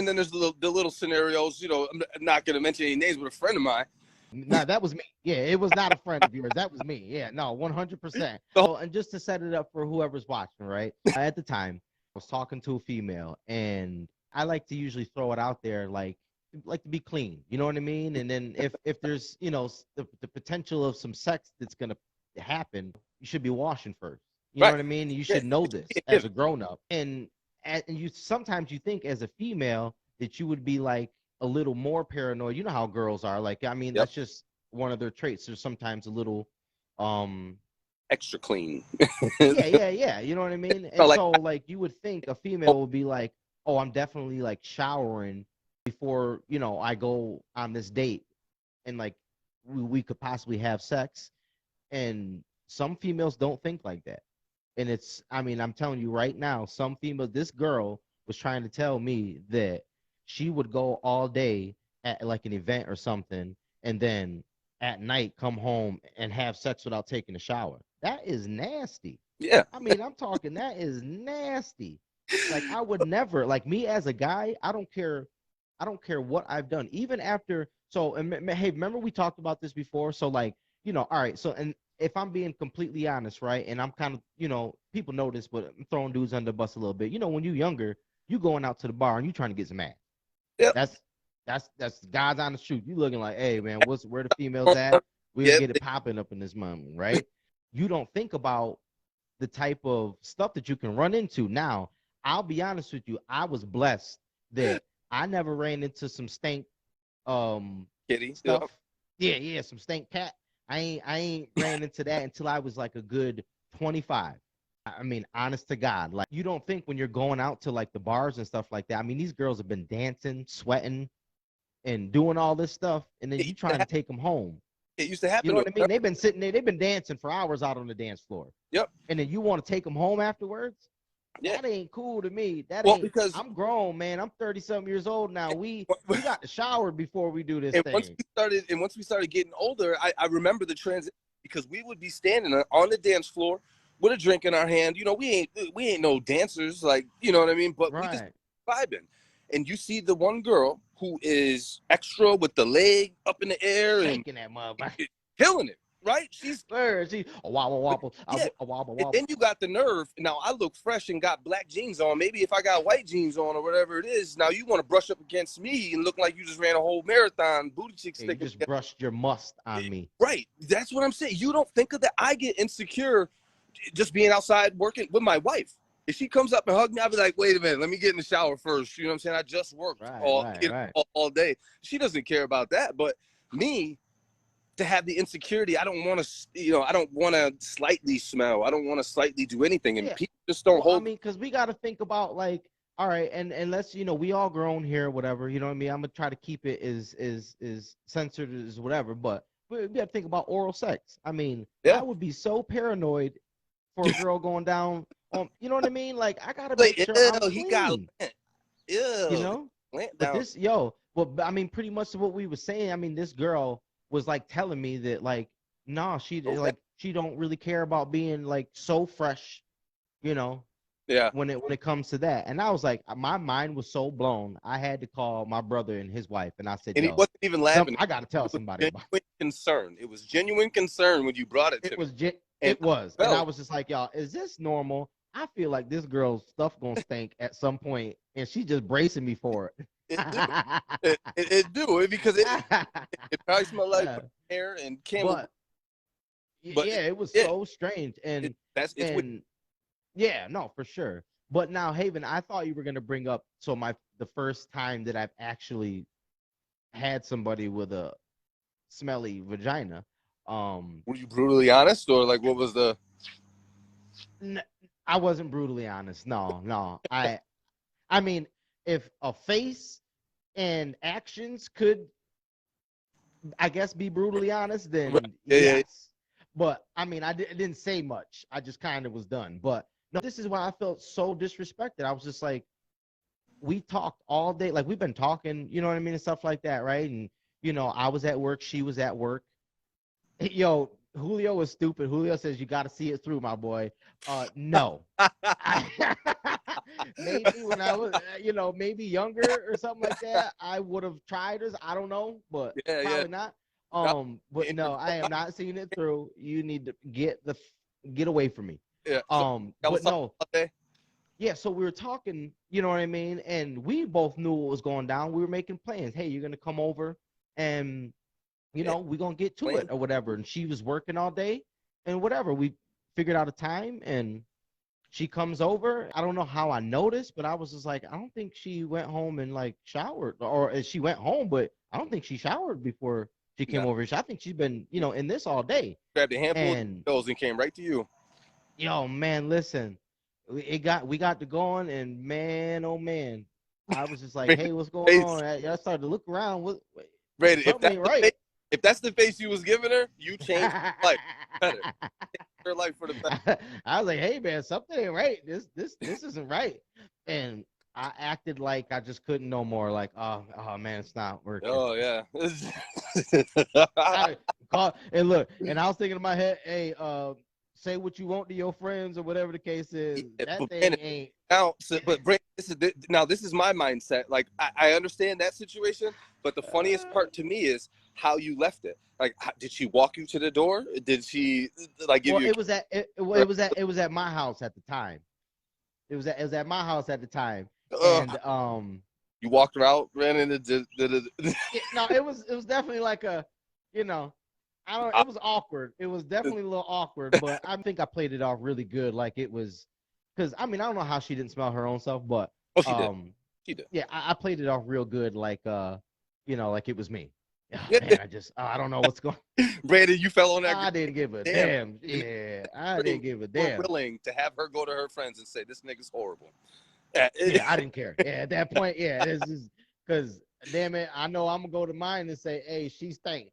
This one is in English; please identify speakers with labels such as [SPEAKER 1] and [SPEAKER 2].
[SPEAKER 1] And then there's the little scenarios, I'm not going to mention any names, but a friend of mine.
[SPEAKER 2] No, that was me. Yeah, it was not a friend of yours. That was me. Yeah, no, 100%. So, and just to set it up for whoever's watching, right? At the time, I was talking to a female, and I like to usually throw it out there, like to be clean. You know what I mean? And then if there's the potential of some sex that's gonna happen, you should be washing first. You know
[SPEAKER 1] Right.
[SPEAKER 2] what I mean? You
[SPEAKER 1] Yeah.
[SPEAKER 2] should know this as a grown up, and you sometimes you think as a female that you would be like a little more paranoid. You know how girls are. Like, I mean,
[SPEAKER 1] Yep.
[SPEAKER 2] that's just one of their traits. They're sometimes a little,
[SPEAKER 1] Extra clean.
[SPEAKER 2] yeah. You know what I mean? And
[SPEAKER 1] like,
[SPEAKER 2] so, like, you would think a female would be like, oh, I'm definitely like showering before, I go on this date, and like we could possibly have sex. And some females don't think like that. And I mean, I'm telling you right now, this girl was trying to tell me that she would go all day at like an event or something, and then at night come home and have sex without taking a shower. That is nasty.
[SPEAKER 1] yeah.
[SPEAKER 2] I mean, I'm talking, that is nasty. Like, I would never, like, me as a guy, I don't care what I've done. Even after, so, and hey, remember we talked about this before? So, like, all right, so, and if I'm being completely honest, right, and I'm kind of, people know this, but I'm throwing dudes under the bus a little bit. When you're younger, you going out to the bar and you trying to get some ass.
[SPEAKER 1] Yep.
[SPEAKER 2] That's God's honest truth. You looking like, hey man, where the females at? We'll get it popping up in this moment, right? You don't think about the type of stuff that you can run into. Now, I'll be honest with you, I was blessed that I never ran into some stank
[SPEAKER 1] Kitty
[SPEAKER 2] stuff. Yeah, some stank cat. I ain't ran into that until I was like a good 25. I mean, honest to God, like, you don't think when you're going out to like the bars and stuff like that. I mean, these girls have been dancing, sweating, and doing all this stuff, and then you trying to take them home.
[SPEAKER 1] It used to happen.
[SPEAKER 2] You know what I mean? They've been sitting there, they've been dancing for hours out on the dance floor.
[SPEAKER 1] Yep.
[SPEAKER 2] And then you want to take them home afterwards?
[SPEAKER 1] Yeah.
[SPEAKER 2] That ain't cool to me.
[SPEAKER 1] Because
[SPEAKER 2] I'm grown, man. I'm 30-something years old now. We got to shower before we do this thing.
[SPEAKER 1] Once we started getting older, I remember the transition, because we would be standing on the dance floor with a drink in our hand. We ain't no dancers, like, you know what I mean? But we just vibing. And you see the one girl who is extra with the leg up in the air and
[SPEAKER 2] that motherfucker,
[SPEAKER 1] killing it, right? She's
[SPEAKER 2] a wobble,
[SPEAKER 1] yeah.
[SPEAKER 2] a wobble.
[SPEAKER 1] And then you got the nerve. Now, I look fresh and got black jeans on. Maybe if I got white jeans on or whatever it is, now you want to brush up against me and look like you just ran a whole marathon, booty cheek stick.
[SPEAKER 2] You just brushed your must on me.
[SPEAKER 1] Right. That's what I'm saying. You don't think of that. I get insecure just being outside working with my wife. If she comes up and hugs me, I'll be like, wait a minute, let me get in the shower first. You know what I'm saying? I just worked all day. She doesn't care about that. But me, to have the insecurity, I don't want to slightly smell. I don't want to slightly do anything. And people just don't hold.
[SPEAKER 2] I mean, because we got to think about, like, all right, and let's, we all grown here, whatever, you know what I mean? I'm going to try to keep it as censored as whatever, but we got to think about oral sex. I mean, I would be so paranoid for a girl going down. You know what I mean? Like, I gotta make sure I'm clean.
[SPEAKER 1] He got
[SPEAKER 2] But this, I mean, pretty much what we were saying. I mean, this girl was like telling me that, like, nah, she don't really care about being like so fresh, when it comes to that. And I was like, my mind was so blown. I had to call my brother and his wife, and I said,
[SPEAKER 1] and he wasn't even laughing.
[SPEAKER 2] I gotta tell somebody about it.
[SPEAKER 1] Concern. It was genuine concern when you brought it to me.
[SPEAKER 2] It was. And I was just like, y'all, is this normal? I feel like this girl's stuff gonna stink at some point, and she's just bracing me for it.
[SPEAKER 1] It do because it probably smelled like hair and camel.
[SPEAKER 2] But yeah, it was so strange, and no, for sure. But now, Haven, I thought you were gonna bring up the first time that I've actually had somebody with a smelly vagina.
[SPEAKER 1] Were you brutally honest, or like what was the?
[SPEAKER 2] I wasn't brutally honest. No. I mean, if a face and actions could, I guess, be brutally honest, then yes. But I mean, I didn't say much. I just kind of was done. But no, this is why I felt so disrespected. I was just like, we talked all day, like we've been talking, you know what I mean, and stuff like that, right? And I was at work, she was at work. Yo, Julio was stupid. Julio says you got to see it through, my boy. No. maybe when I was, maybe younger or something like that, I would have tried this. I don't know, but probably not. But no, I am not seeing it through. You need to get away from me.
[SPEAKER 1] Yeah.
[SPEAKER 2] But no. Yeah, so we were talking, you know what I mean? And we both knew what was going down. We were making plans. Hey, you're going to come over and, we're going to get to it or whatever. And she was working all day and whatever. We figured out a time and she comes over. I don't know how I noticed, but I was just like, I don't think she went home and like showered, or she went home, but I don't think she showered before she came over. I think she's been, in this all day.
[SPEAKER 1] Grabbed a handful of pills and came right to you.
[SPEAKER 2] Yo, man, listen. We got to going, and man, oh man, I was just like, hey, what's going on? I started to look around.
[SPEAKER 1] Brady, if that's the face you was giving her, you changed her life better. Her life for the better.
[SPEAKER 2] I was like, hey man, something ain't right. This isn't right. And I acted like I just couldn't no more. Like, oh man, it's not working.
[SPEAKER 1] Oh yeah.
[SPEAKER 2] And look, and I was thinking in my head, hey, say what you want to your friends or whatever the case is. That thing ain't.
[SPEAKER 1] Now, this is my mindset. Like, I understand that situation, but the funniest part to me is how you left it. Like, did she walk you to the door? Did she like give you?
[SPEAKER 2] It was at my house at the time. It was at my house at the time, and
[SPEAKER 1] you walked her out, ran into
[SPEAKER 2] no, it was definitely like a, it was awkward. It was definitely a little awkward, but I think I played it off really good. Like it was, because I don't know how she didn't smell her own self, but
[SPEAKER 1] she did. She did.
[SPEAKER 2] Yeah, I played it off real good, like like it was me. Oh, man, I don't know what's going.
[SPEAKER 1] Brandon, you fell on that.
[SPEAKER 2] I didn't give a damn. Yeah, I didn't give a damn.
[SPEAKER 1] We're willing to have her go to her friends and say this nigga's horrible.
[SPEAKER 2] Yeah, I didn't care. Yeah, at that point, this is because damn it, I know I'm gonna go to mine and say, hey, she stank.